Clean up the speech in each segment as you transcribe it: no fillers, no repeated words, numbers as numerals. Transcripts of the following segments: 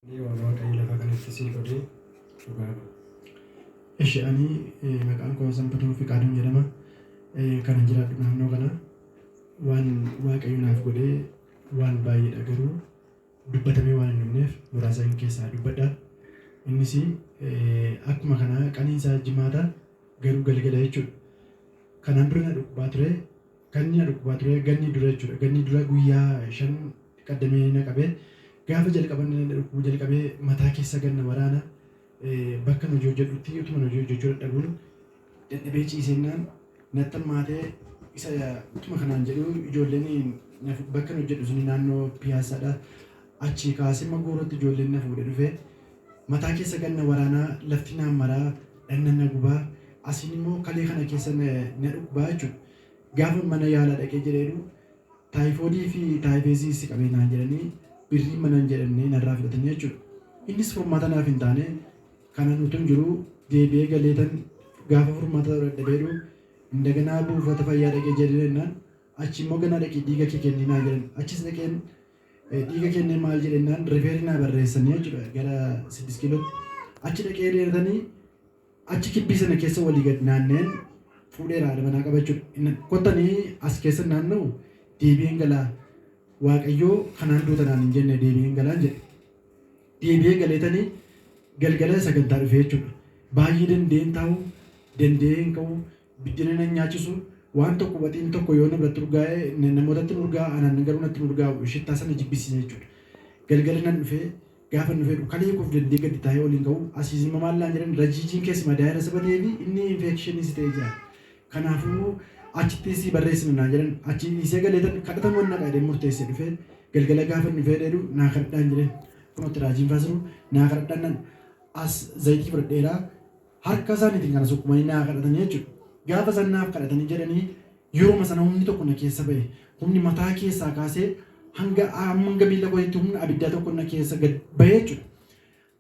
Waaqayyo lafa kanatti siif godhee dhugaa qaba. Ishee ani maqaan koo Sanbatuu Fiqaaduun jedhama. Kan jiraadhu naannoo kana waan Waaqayyo naaf godhee waan baay'eedha garuu dubbatamee waan hin dhumneef muraasa hin keessaa dubbadha. Innis akkuma kana qaniinsaa jimaata garuu galgala jechuudha. Kanaan dura na dhukkubaa ture. Ganni na dhukkubaa ture ganni dura jechuudha. Ganni dura guyyaa 5 qaddamee na qabee gaafa jalqaban dhukkubuu jalqabee mataa keessa ganna waraana bakka nu hojjedhutti utuma nu hojjechuu dadhabuun dadhabee ciisennaan natti hammaatee isa utuma kanaan jedhu ijoolleen bakka nu hojjedhu suni naannoo piyaasaadha. Achii kaasee magoorratti ijoolleen na fuudhee dhufee mataa keessa ganna waraanaa lafti naan maraa dhannan na gubaa asiin immoo kalee kana keessa na dhukkubaa jechuudha. Gaafa mana yaalaa dhaqee jedheedu taayifoodii fi taayifeesii si qabee naan jedhanii birrii manaan jedhanii narraa fudhatanii jechuudha. Innis furmaata naaf hin taane kana nuti jiru deebi'ee galeetan gaafa furmaata dadhabeedu indaganaa buufata fayyaa dhaqee jedhennaan achi immoo ganaa dhaqee dhiiga kee kenninaa jedhan achis dhaqeen dhiiga kennee maal jedhennaan rifeerii naa barreessanii jechuudha gara 6 kiilootti achi dhaqee dheeratanii achi kibbii sana keessa walii gad naanneen fuudheera manaa qabachuudha. Kottanii as keessa naanna'u deebi'een galaa Waaqayyoo kanaan duutanaan hin jenne deebi'een galaan jedhe. Deebi'ee galeetanii galgala sagantaa dhufee jechuudha. Baay'ee dandeen taa'u, dandeen ka'u, biddeen na nyaachisu waan tokko waxiin tokko yoo namatti urgaa'e namootatti urgaa anaan garuu natti urgaa'u shittaa sana jibbisiisa jechuudha. Galgala nan dhufee gaafa dhufee kalee koof dandee gadi taa'ee waliin ka'u asiisima maallaan jedhan rajiijiin keessi madaa'eera sabatee fi inni infekshinii si ta'ee jira. Kanaafuu achitti si barreessina naa jedhan achi isee galeetan kadhatamuun na qaadee murteessee dhufee galgala gaafa dhufee dheedu naa kadhadhaan jedheen kunatti raajiin faasiru naa kadhadhaan nan as zayitii fudhadheeraa harka isaaniitiin kana sukkumanii naa kadhatanii jechuudha. Gaafa san naaf kadhatanii jedhanii yeroo sana humni tokko na keessa ba'e humni mataa keessaa kaasee hanga miila kootiitti humna abiddaa tokko na keessa gad ba'e jechuudha.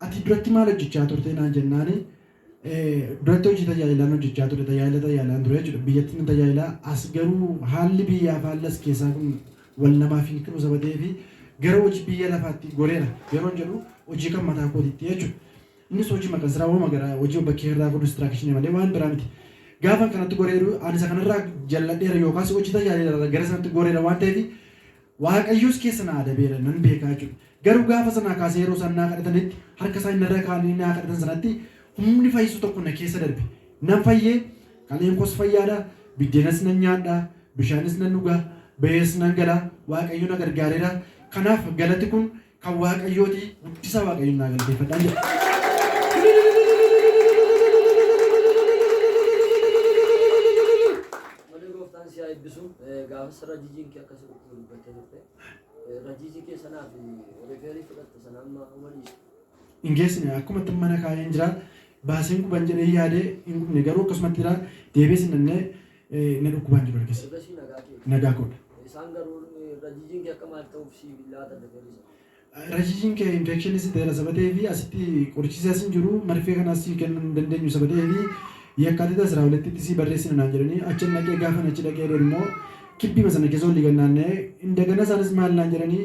Ati duratti maal hojjechaa turte naan jennaanii duratti hojii tajaajilaan hojjechaa ture tajaajilaan ture jechuudha. Biyyattiin tajaajilaa as garuu haalli biyyaa fi haalli as keessaa kun wal namaaf hin kennu sabatee fi gara hojii biyya lafaatti goreera yeroo jedhu hojii kan mataa kootiitti jechuudha. Innis hojii maqaasiraa uuma gara hojii bakkee irraa kun distiraakishinii malee waan biraa miti. Gaafa kanatti goreeru ani isa kanarraa jalladheera yookaas hojii tajaajilaa gara sanatti goreera waan ta'eef Waaqayyoos keessa naa adabeera nan beekaa jechuudha. Garuu gaafa sanaa kaasee yeroo isaan naa kadhatanitti harka isaan irra kaanii naa kadhatan sanatti humni fayyisu tokko na keessa darbe. Nan fayyee qaleen koos fayyaadha. Biddeenas nan nyaadha. Bishaanis nan dhugaa. Ba'ees nan galaa. Waaqayyo na gargaareera. Kanaaf galati kun kan Waaqayyooti. Guddisa Waaqayyoon naa galateeffadhaan jedha. Gaafa rajiijiin kee akkasii dubbattee turte rajiijii kee sanaaf referii fudhatte sana amma umaliis. Ingeessine akkuma mana kaayeen jira baaseen kuban jedhee yaadee hin gubne garuu akkasumatti jira deebee sinannee na dhukkubaan jiru argisa. Nagaa koodha. Isaan garuu rajiijiin kee akka maal ta'uuf si laata referii. Rajiijiin kee infekshinii si ta'eera sabatee fi asitti qorichiisaas hin jiru marfee kanaas si kennuu hin dandeenyu sabatee fi yakkaatiidha siraa walitti si barreessina naan jedhanii achi dhaqee gaafa achi dhaqee immoo kibbii sana keessa olii gannaannee indagana isaanis maal naan jedhanii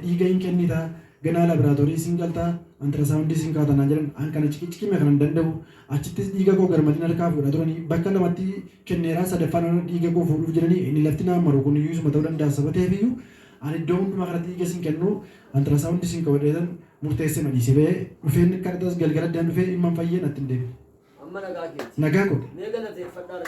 dhiiga hin kennita ganaa laaboraatoorii siin galtaa antirasaawundii siin kaata naan jedhan an kana ciqime kana hin danda'u achittis dhiiga koo garmatiin harkaa fuudhaa turanii bakka lamatti kenneeraa sadaffaan dhiiga koo fuudhuuf jedhanii inni lafti naan maru kun iyyuu isuma ta'uu danda'a sabateef iyyuu ani iddoo hundumaa kanatti dhiiga siin kennu antirasaawundii siin qabadheetan murteessee madhiisee ba'ee dhufeen kadhatas galgala addaan dhufee dhimma fayyee natti hin deebiin. Amma nagaa keeti. Nagaa koodha. Mee galateeffadhaa